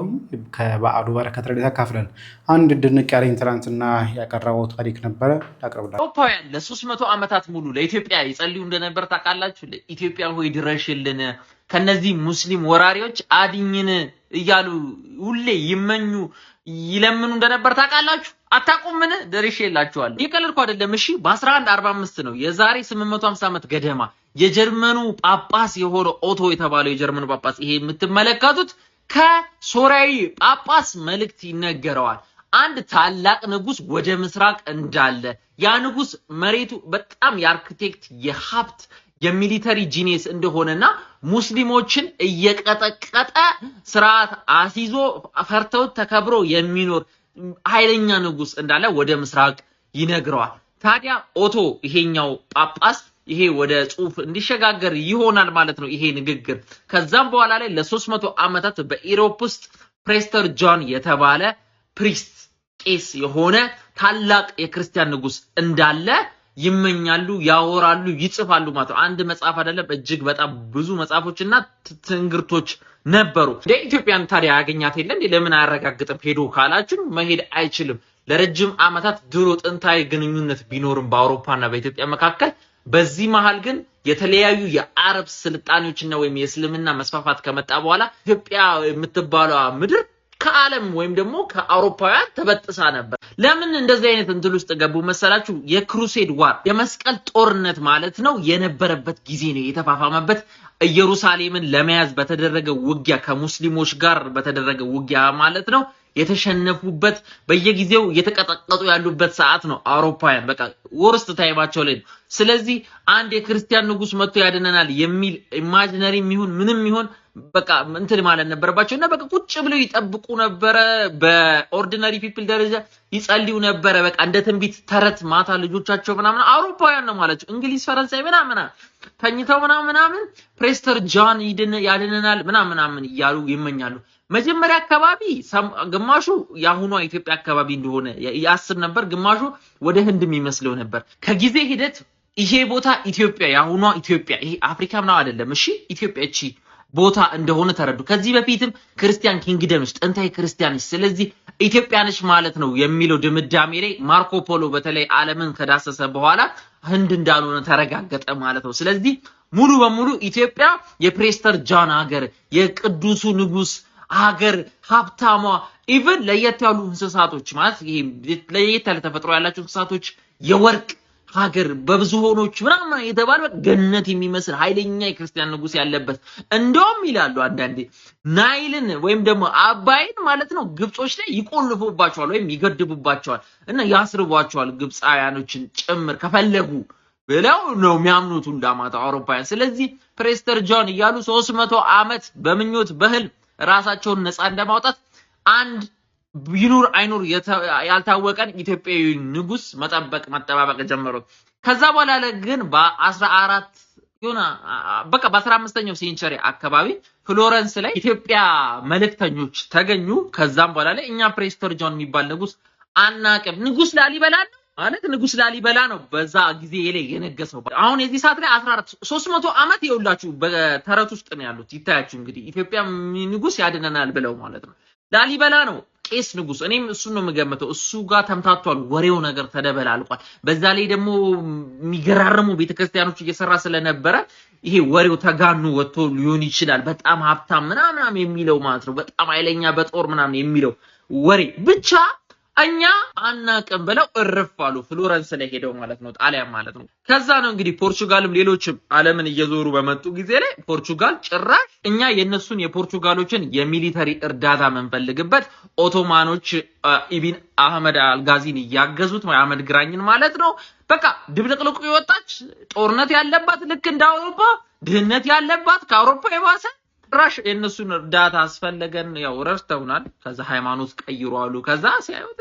ከበዓሉ በረከት ረድኤት ያካፍለን። አንድ ድንቅ ያለኝ ትናንትና ያቀረበው ታሪክ ነበረ ላቅርብላችሁ። አውሮፓውያን ለ300 ዓመታት ሙሉ ለኢትዮጵያ ይጸልዩ እንደነበር ታውቃላችሁ። ኢትዮጵያ ሆይ ድረሽልን፣ ከነዚህ ሙስሊም ወራሪዎች አድኝን እያሉ ሁሌ ይመኙ ይለምኑ እንደነበር ታውቃላችሁ። አታቁምን? ደርሼላችኋለሁ። ይቀልልኩ አይደለም። እሺ በ1145 ነው የዛሬ 850 ዓመት ገደማ የጀርመኑ ጳጳስ የሆነው ኦቶ የተባለው የጀርመኑ ጳጳስ ይሄ የምትመለከቱት ከሶሪያዊ ጳጳስ መልእክት ይነገረዋል። አንድ ታላቅ ንጉስ ወደ ምስራቅ እንዳለ ያ ንጉስ መሬቱ በጣም የአርኪቴክት የሀብት የሚሊተሪ ጂኒየስ እንደሆነና ሙስሊሞችን እየቀጠቀጠ ስርዓት አሲዞ ፈርተው ተከብሮ የሚኖር ኃይለኛ ንጉስ እንዳለ ወደ ምስራቅ ይነግረዋል። ታዲያ ኦቶ ይሄኛው ጳጳስ ይሄ ወደ ጽሁፍ እንዲሸጋገር ይሆናል ማለት ነው ይሄ ንግግር። ከዛም በኋላ ላይ ለ300 ዓመታት በኢሮፕ ውስጥ ፕሬስተር ጆን የተባለ ፕሪስት ቄስ የሆነ ታላቅ የክርስቲያን ንጉስ እንዳለ ይመኛሉ፣ ያወራሉ፣ ይጽፋሉ ማለት ነው። አንድ መጽሐፍ አይደለም እጅግ በጣም ብዙ መጽሐፎችና ትንግርቶች ነበሩ። ኢትዮጵያን ታዲያ ያገኛት የለ እንዴ? ለምን አያረጋግጥም? ሄዶ ካላችሁ መሄድ አይችልም። ለረጅም ዓመታት ድሮ ጥንታዊ ግንኙነት ቢኖርም በአውሮፓና በኢትዮጵያ መካከል በዚህ መሃል ግን የተለያዩ የአረብ ስልጣኔዎችና ወይም የእስልምና መስፋፋት ከመጣ በኋላ ኢትዮጵያ የምትባለው ምድር ከዓለም ወይም ደግሞ ከአውሮፓውያን ተበጥሳ ነበር። ለምን እንደዚህ አይነት እንትን ውስጥ ገቡ መሰላችሁ? የክሩሴድ ዋር የመስቀል ጦርነት ማለት ነው የነበረበት ጊዜ ነው የተፋፋመበት። ኢየሩሳሌምን ለመያዝ በተደረገ ውጊያ ከሙስሊሞች ጋር በተደረገ ውጊያ ማለት ነው የተሸነፉበት በየጊዜው የተቀጠቀጡ ያሉበት ሰዓት ነው። አውሮፓውያን በቃ ወርስት ታይማቸው ላይ ነው። ስለዚህ አንድ የክርስቲያን ንጉስ መጥቶ ያድነናል የሚል ኢማጂነሪ የሚሆን ምንም ይሆን በቃ እንትን ማለት ነበረባቸውና በቃ ቁጭ ብለው ይጠብቁ ነበረ። በኦርዲናሪ ፒፕል ደረጃ ይጸልዩ ነበረ። በቃ እንደ ትንቢት ተረት ማታ ልጆቻቸው ምናምን አውሮፓውያን ነው ማለት እንግሊዝ፣ ፈረንሳይ ምናምን ተኝተው ምናምን ፕሬስተር ጆን ያድነናል ምናምን እያሉ ይመኛሉ። መጀመሪያ አካባቢ ግማሹ ያሁኗ ኢትዮጵያ አካባቢ እንደሆነ ያስብ ነበር፣ ግማሹ ወደ ህንድ የሚመስለው ነበር። ከጊዜ ሂደት ይሄ ቦታ ኢትዮጵያ ያሁኗ ኢትዮጵያ ይሄ አፍሪካ ምናምን አይደለም፣ እሺ ኢትዮጵያ እቺ ቦታ እንደሆነ ተረዱ። ከዚህ በፊትም ክርስቲያን ኪንግደምስ ጥንታዊ ክርስቲያንስ ስለዚህ ኢትዮጵያንሽ ማለት ነው የሚለው ድምዳሜ ላይ ማርኮ ፖሎ በተለይ ዓለምን ከዳሰሰ በኋላ ህንድ እንዳልሆነ ተረጋገጠ ማለት ነው። ስለዚህ ሙሉ በሙሉ ኢትዮጵያ የፕሬስተር ጆን ሀገር፣ የቅዱሱ ንጉስ ሀገር፣ ሀብታሟ ኢቭን ለየት ያሉ እንስሳቶች ማለት ይሄ ለየት ያለ ተፈጥሮ ያላቸው እንስሳቶች የወርቅ ሀገር በብዙሆኖች ምናምን የተባለ ገነት የሚመስል ኃይለኛ የክርስቲያን ንጉስ ያለበት እንደውም ይላሉ አንዳንዴ ናይልን ወይም ደግሞ አባይን ማለት ነው ግብጾች ላይ ይቆልፉባቸዋል ወይም ይገድቡባቸዋል እና ያስርቧቸዋል ግብጻውያኖችን ጭምር ከፈለጉ ብለው ነው የሚያምኑት እንዳማታ አውሮፓውያን። ስለዚህ ፕሬስተር ጆን እያሉ 300 ዓመት በምኞት በህል ራሳቸውን ነፃ እንደማውጣት አንድ ይኑር አይኑር ያልታወቀን ኢትዮጵያዊ ንጉስ መጠባበቅ ጀመሩ። ከዛ በኋላ ግን በ14 ይሁና በቃ በ15ኛው ሴንቸሪ አካባቢ ፍሎረንስ ላይ ኢትዮጵያ መልእክተኞች ተገኙ። ከዛም በኋላ ላይ እኛ ፕሬስተር ጆን የሚባል ንጉስ አናቅም፣ ንጉስ ላሊበላ ነው ማለት ንጉስ ላሊበላ ነው በዛ ጊዜ ላይ የነገሰው። አሁን የዚህ ሰዓት ላይ 300 ዓመት ይውላችሁ በተረት ውስጥ ነው ያሉት። ይታያችሁ እንግዲህ ኢትዮጵያ ንጉስ ያድነናል ብለው ማለት ነው። ላሊበላ ነው ቄስ ንጉስ። እኔም እሱን ነው የምገምተው። እሱ ጋር ተምታቷል፣ ወሬው ነገር ተደበላልቋል። በዛ ላይ ደግሞ የሚገራርሙ ቤተክርስቲያኖች እየሰራ ስለነበረ ይሄ ወሬው ተጋኑ ወጥቶ ሊሆን ይችላል። በጣም ሀብታም ምናምን የሚለው ማለት ነው፣ በጣም ኃይለኛ በጦር ምናምን የሚለው ወሬ ብቻ እኛ አናቅም ብለው እርፍ አሉ። ፍሎረንስ ላይ ሄደው ማለት ነው፣ ጣሊያን ማለት ነው። ከዛ ነው እንግዲህ ፖርቹጋልም ሌሎችም ዓለምን እየዞሩ በመጡ ጊዜ ላይ ፖርቹጋል ጭራሽ እኛ የነሱን የፖርቹጋሎችን የሚሊተሪ እርዳታ መንፈልግበት ኦቶማኖች ኢብን አህመድ አልጋዚን እያገዙት አህመድ ግራኝን ማለት ነው። በቃ ድብልቅልቁ የወጣች ጦርነት ያለባት ልክ እንደ አውሮፓ ድህነት ያለባት ከአውሮፓ የባሰ ራሽ የነሱን እርዳታ አስፈለገን። ያው ረስተውናል። ከዛ ሃይማኖት ቀይሩ አሉ። ከዛ ሲያዩት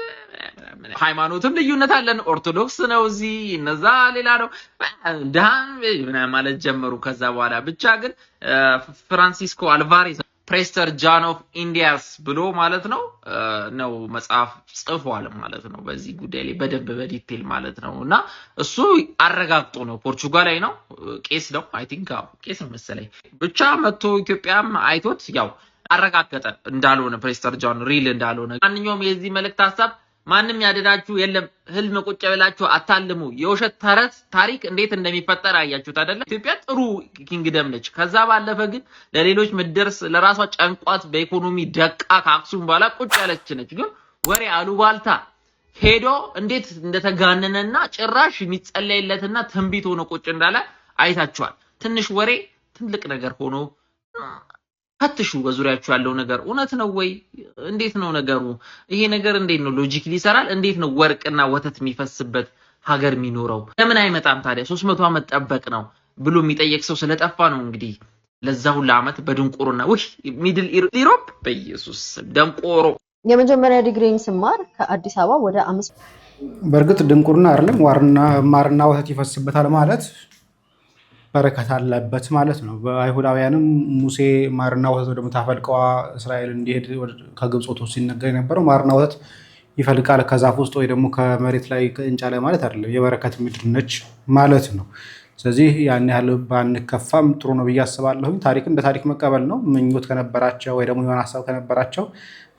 ሃይማኖትም ልዩነት አለን፣ ኦርቶዶክስ ነው እዚህ እነዛ ሌላ ነው ደሃን ማለት ጀመሩ። ከዛ በኋላ ብቻ ግን ፍራንሲስኮ አልቫሬዝ ፕሬስተር ጃን ኦፍ ኢንዲያስ ብሎ ማለት ነው መጽሐፍ ጽፏል ማለት ነው በዚህ ጉዳይ ላይ በደንብ በዲቴል ማለት ነው እና እሱ አረጋግጦ ነው ፖርቹጋላዊ ነው ቄስ ነው አይ ቲንክ ቄስ ነው መሰለኝ ብቻ መጥቶ ኢትዮጵያም አይቶት ያው አረጋገጠ እንዳልሆነ ፕሬስተር ጃን ሪል እንዳልሆነ ማንኛውም የዚህ መልእክት ሐሳብ ማንንም ያደዳችሁ የለም ህልም ቁጭ ብላችሁ አታልሙ የውሸት ተረት ታሪክ እንዴት እንደሚፈጠር አያችሁት አይደለ ኢትዮጵያ ጥሩ ኪንግደም ነች ከዛ ባለፈ ግን ለሌሎች ምድርስ ለራሷ ጨንቋት በኢኮኖሚ ደቃ ከአክሱም በኋላ ቁጭ ያለች ነች ግን ወሬ አሉባልታ ሄዶ እንዴት እንደተጋነነና ጭራሽ የሚጸለይለትና ትንቢት ሆኖ ቁጭ እንዳለ አይታችኋል ትንሽ ወሬ ትልቅ ነገር ሆኖ ፈትሹ በዙሪያችሁ ያለው ነገር እውነት ነው ወይ እንዴት ነው ነገሩ ይሄ ነገር እንዴት ነው ሎጂክሊ ይሰራል እንዴት ነው ወርቅና ወተት የሚፈስበት ሀገር የሚኖረው ለምን አይመጣም ታዲያ 300 ዓመት ጠበቅ ነው ብሎ የሚጠየቅ ሰው ስለጠፋ ነው እንግዲህ ለዛ ሁሉ ዓመት በድንቁርና ሚድል ኢሮፕ በኢየሱስ ደንቆሮ የመጀመሪያ ዲግሪን ስማር ከአዲስ አበባ ወደ 5 በርግጥ ድንቁርና አይደለም ማርና ወተት ይፈስበታል ማለት በረከት አለበት ማለት ነው በአይሁዳውያንም ሙሴ ማርና ወተት ወደ መታፈልቀዋ እስራኤል እንዲሄድ ከግብጽ ወጥቶ ሲነገር የነበረው ማርና ወተት ይፈልቃል ከዛፍ ውስጥ ወይ ደግሞ ከመሬት ላይ ከእንጫ ላይ ማለት አይደለም የበረከት ምድር ነች ማለት ነው ስለዚህ ያን ያህል ባንከፋም ጥሩ ነው ብያስባለሁ ታሪክ እንደ ታሪክ መቀበል ነው ምኞት ከነበራቸው ወይ ደግሞ የሆነ ሐሳብ ከነበራቸው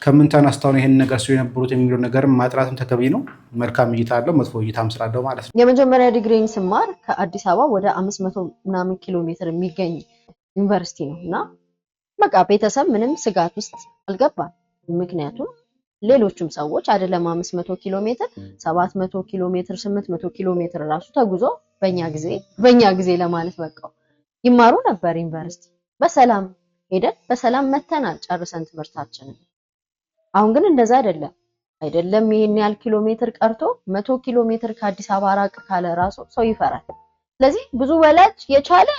ከምን ተነስተው ይሄን ነገር ሲሉ የነበሩት የሚለው ነገር ማጥራትም ተገቢ ነው መልካም እይታ አለው መጥፎ እይታም ስላለው ማለት ነው የመጀመሪያ ዲግሪን ስማር ከአዲስ አበባ ወደ 500 ምናምን ኪሎ ሜትር የሚገኝ ዩኒቨርሲቲ ነውና በቃ ቤተሰብ ምንም ስጋት ውስጥ አልገባም ምክንያቱም ሌሎችም ሰዎች አይደለም 500 ኪሎ ሜትር 700 ኪሎ ሜትር 800 ኪሎ ሜትር ራሱ ተጉዞ በእኛ ጊዜ ለማለት በቃው ይማሩ ነበር ዩኒቨርሲቲ በሰላም ሄደን በሰላም መተናል ጨርሰን ትምህርታችንን አሁን ግን እንደዛ አይደለም ይሄን ያህል ኪሎ ሜትር ቀርቶ 100 ኪሎ ሜትር ከአዲስ አበባ ራቅ ካለ ራሱ ሰው ይፈራል ስለዚህ ብዙ ወላጅ የቻለ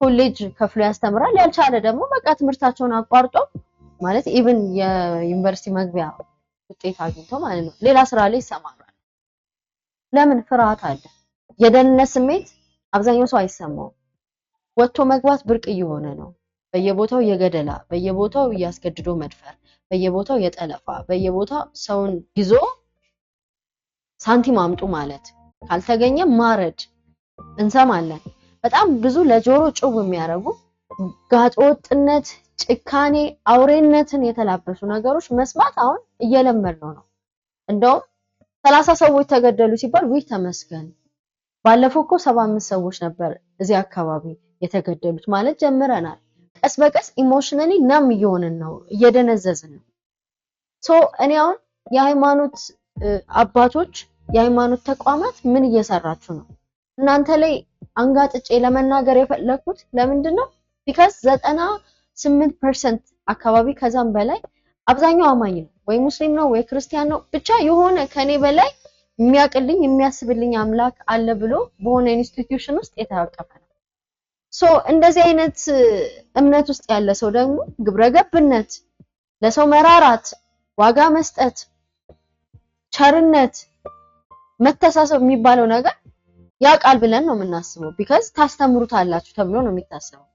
ኮሌጅ ከፍሎ ያስተምራል ያልቻለ ደግሞ በቃ ትምህርታቸውን አቋርጦ ማለት ኢቭን የዩኒቨርሲቲ መግቢያ ውጤት አግኝቶ ማለት ነው ሌላ ስራ ላይ ይሰማራል ለምን ፍርሃት አለ የደህንነት ስሜት አብዛኛው ሰው አይሰማው ወጥቶ መግባት ብርቅ እየሆነ ነው በየቦታው የገደላ በየቦታው ያስገድዶ መድፈር በየቦታው የጠለፋ በየቦታው ሰውን ይዞ ሳንቲም አምጡ ማለት ካልተገኘ ማረድ እንሰማለን በጣም ብዙ ለጆሮ ጭው የሚያረጉ ጋጦጥነት ጭካኔ አውሬነትን የተላበሱ ነገሮች መስማት አሁን እየለመድነው ነው እንደውም 30 ሰዎች ተገደሉ ሲባል ወይ ተመስገን ባለፈው እኮ 75 ሰዎች ነበር እዚህ አካባቢ የተገደሉት ማለት ጀምረናል ቀስ በቀስ ኢሞሽናሊ ናም እየሆነን ነው እየደነዘዝን ነው እኔ አሁን የሃይማኖት አባቶች የሃይማኖት ተቋማት ምን እየሰራችሁ ነው እናንተ ላይ አንጋጥጬ ለመናገር የፈለኩት ለምንድነው because 98% አካባቢ ከዛም በላይ አብዛኛው አማኝ ነው ወይ ሙስሊም ነው ወይ ክርስቲያን ነው ብቻ የሆነ ከኔ በላይ የሚያቅልኝ የሚያስብልኝ አምላክ አለ ብሎ በሆነ ኢንስቲትዩሽን ውስጥ የተዋቀፈ ነው እንደዚህ አይነት እምነት ውስጥ ያለ ሰው ደግሞ ግብረገብነት ለሰው መራራት ዋጋ መስጠት ቸርነት መተሳሰብ የሚባለው ነገር ያቃል ብለን ነው የምናስበው because ታስተምሩታላችሁ ተብሎ ነው የሚታሰበው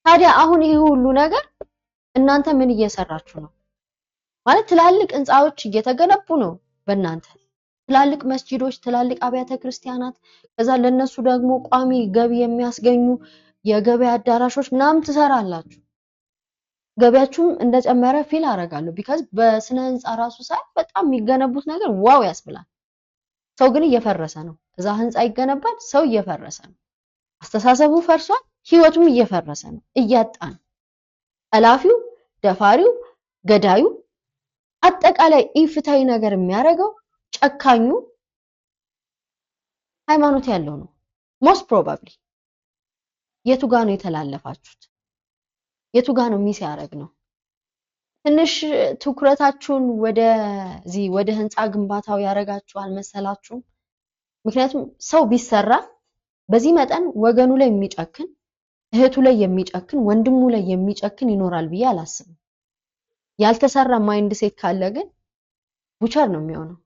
ታዲያ አሁን ይሄ ሁሉ ነገር እናንተ ምን እየሰራችሁ ነው ማለት ትላልቅ ህንጻዎች እየተገነቡ ነው በእናንተ ትላልቅ መስጂዶች ትላልቅ አብያተ ክርስቲያናት ከዛ ለነሱ ደግሞ ቋሚ ገቢ የሚያስገኙ የገበያ አዳራሾች ምናምን ትሰራላችሁ ገበያችሁም እንደጨመረ ፊል አረጋለሁ because በስነ ህንጻ ራሱ ሳይ በጣም የሚገነቡት ነገር ዋው ያስብላል ሰው ግን እየፈረሰ ነው እዛ ህንጻ ይገነባል ሰው እየፈረሰ ነው አስተሳሰቡ ፈርሷል ህይወቱም እየፈረሰ ነው እያጣን አላፊው ደፋሪው ገዳዩ አጠቃላይ ኢፍታዊ ነገር የሚያረጋው ጨካኙ ሃይማኖት ያለው ነው most probably የቱ ጋር ነው የተላለፋችሁት የቱ ጋር ነው ሚስ ያረግ ነው ትንሽ ትኩረታችሁን ወደ ህንጻ ግንባታው ያረጋችኋል መሰላችሁ ምክንያቱም ሰው ቢሰራ በዚህ መጠን ወገኑ ላይ የሚጨክን እህቱ ላይ የሚጨክን ወንድሙ ላይ የሚጨክን ይኖራል ብዬ አላስብም ያልተሰራ ማይንድ ሴት ካለ ግን ቡቸር ነው የሚሆነው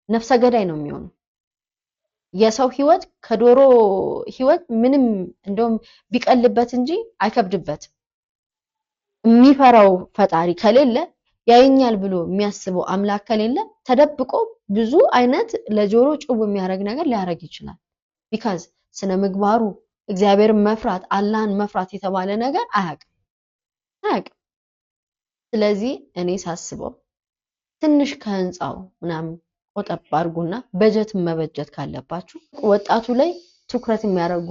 ነፍሰ ገዳይ ነው የሚሆነው የሰው ህይወት ከዶሮ ህይወት ምንም እንደውም ቢቀልበት እንጂ አይከብድበት የሚፈራው ፈጣሪ ከሌለ ያየኛል ብሎ የሚያስበው አምላክ ከሌለ ተደብቆ ብዙ አይነት ለጆሮ ጭው የሚያደርግ ነገር ሊያደርግ ይችላል። ቢካዝ ስነ ምግባሩ እግዚአብሔርን መፍራት አላህን መፍራት የተባለ ነገር አያውቅም። ስለዚህ እኔ ሳስበው ትንሽ ከህንፃው ምናምን ቆጠብ አድርጉና በጀት መበጀት ካለባችሁ ወጣቱ ላይ ትኩረት የሚያደርጉ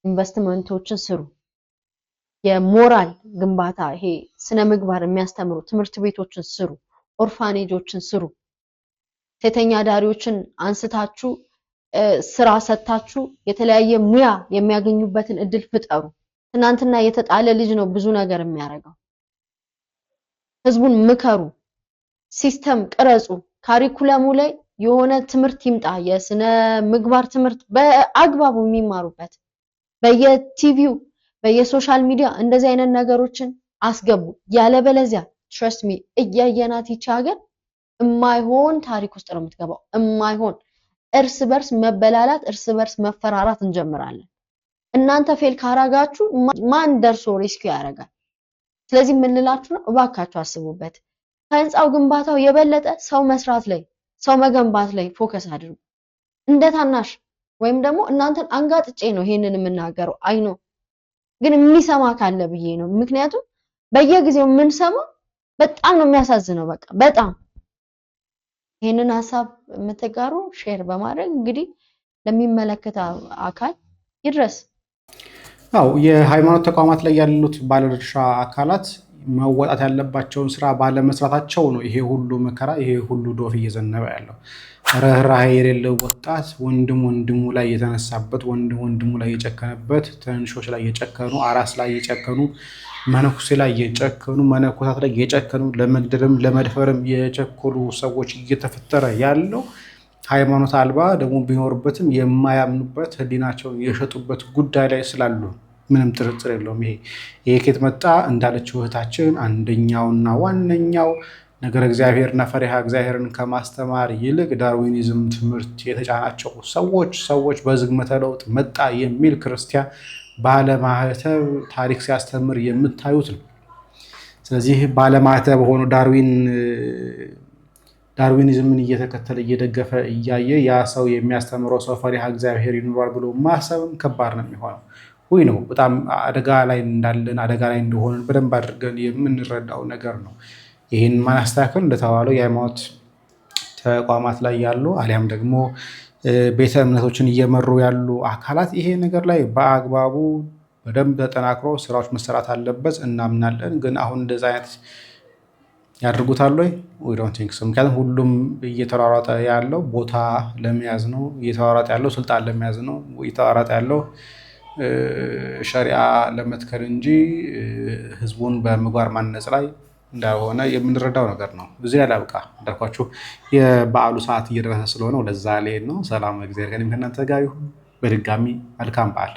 ኢንቨስትመንቶችን ስሩ። የሞራል ግንባታ ይሄ ስነ ምግባር የሚያስተምሩ ትምህርት ቤቶችን ስሩ፣ ኦርፋኔጆችን ስሩ። ሴተኛ ዳሪዎችን አንስታችሁ ስራ ሰጣችሁ የተለያየ ሙያ የሚያገኙበትን እድል ፍጠሩ። ትናንትና የተጣለ ልጅ ነው ብዙ ነገር የሚያደርገው። ህዝቡን ምከሩ፣ ሲስተም ቅረጹ። ካሪኩለሙ ላይ የሆነ ትምህርት ይምጣ፣ የስነ ምግባር ትምህርት በአግባቡ የሚማሩበት በየቲቪው በየሶሻል ሚዲያ እንደዚህ አይነት ነገሮችን አስገቡ። ያለበለዚያ ትረስት ሚ እያየናት ይቺ ሀገር የማይሆን ታሪክ ውስጥ ነው የምትገባው። የማይሆን እርስ በርስ መበላላት፣ እርስ በርስ መፈራራት እንጀምራለን። እናንተ ፌል ካራጋችሁ ማን ደርሶ ሪስኪው ያደርጋል? ስለዚህ ምን ልላችሁ ነው? እባካችሁ አስቡበት። ከህንፃው ግንባታው የበለጠ ሰው መስራት ላይ ሰው መገንባት ላይ ፎከስ አድርጉ። እንደ ታናሽ ወይም ደግሞ እናንተን አንጋጥጬ ነው ይሄንን የምናገረው። አይኖ ግን የሚሰማ ካለ ብዬ ነው። ምክንያቱም በየጊዜው የምንሰማው በጣም ነው የሚያሳዝነው። በቃ በጣም ይሄንን ሐሳብ የምትጋሩ ሼር በማድረግ እንግዲህ ለሚመለከታ አካል ይድረስ። አው የሃይማኖት ተቋማት ላይ ያሉት ባለድርሻ አካላት መወጣት ያለባቸውን ስራ ባለመስራታቸው ነው ይሄ ሁሉ መከራ ይሄ ሁሉ ዶፍ እየዘነበ ያለው። ርህራሄ የሌለው ወጣት ወንድሙ ላይ የተነሳበት ወንድሙ ላይ የጨከነበት ትንሾች ላይ የጨከኑ አራስ ላይ የጨከኑ መነኩሴ ላይ የጨከኑ መነኮሳት ላይ የጨከኑ ለመግደልም ለመድፈርም የቸኮሉ ሰዎች እየተፈጠረ ያለው ሃይማኖት አልባ ደግሞ ቢኖርበትም የማያምኑበት ህሊናቸውን የሸጡበት ጉዳይ ላይ ስላሉ ምንም ጥርጥር የለውም። ይሄ ከየት መጣ እንዳለችው እህታችን አንደኛውና ዋነኛው ነገር እግዚአብሔርና ፈሪሃ እግዚአብሔርን ከማስተማር ይልቅ ዳርዊኒዝም ትምህርት የተጫናቸው ሰዎች በዝግመተ ለውጥ መጣ የሚል ክርስቲያን ባለማህተብ ታሪክ ሲያስተምር የምታዩት ነው። ስለዚህ ባለማህተብ ሆኖ ዳርዊኒዝምን እየተከተለ እየደገፈ እያየ ያ ሰው የሚያስተምረው ሰው ፈሪሃ እግዚአብሔር ይኖራል ብሎ ማሰብም ከባድ ነው የሚሆነው። ሁይ ነው በጣም አደጋ ላይ እንዳለን አደጋ ላይ እንደሆነን በደንብ አድርገን የምንረዳው ነገር ነው። ይሄን ማስተካከል እንደተባለው የሃይማኖት ተቋማት ላይ ያሉ አሊያም ደግሞ ቤተ እምነቶችን እየመሩ ያሉ አካላት ይሄ ነገር ላይ በአግባቡ በደንብ ተጠናክሮ ስራዎች መሰራት አለበት እናምናለን። ግን አሁን እንደዛ አይነት ያድርጉታል ወይ? we don't think so። ምክንያቱም ሁሉም እየተሯሯጠ ያለው ቦታ ለመያዝ ነው፣ እየተሯሯጠ ያለው ስልጣን ለመያዝ ነው፣ እየተሯሯጠ ያለው ሸሪዓ ለመትከል እንጂ ህዝቡን በምግባር ማነጽ ላይ እንዳልሆነ የምንረዳው ነገር ነው። እዚህ ላይ ላብቃ። እንዳልኳችሁ የበዓሉ ሰዓት እየደረሰ ስለሆነ ወደዛ ልሄድ ነው። ሰላም እግዚአብሔር ከእናንተ ጋር ይሁን። በድጋሚ መልካም በዓል።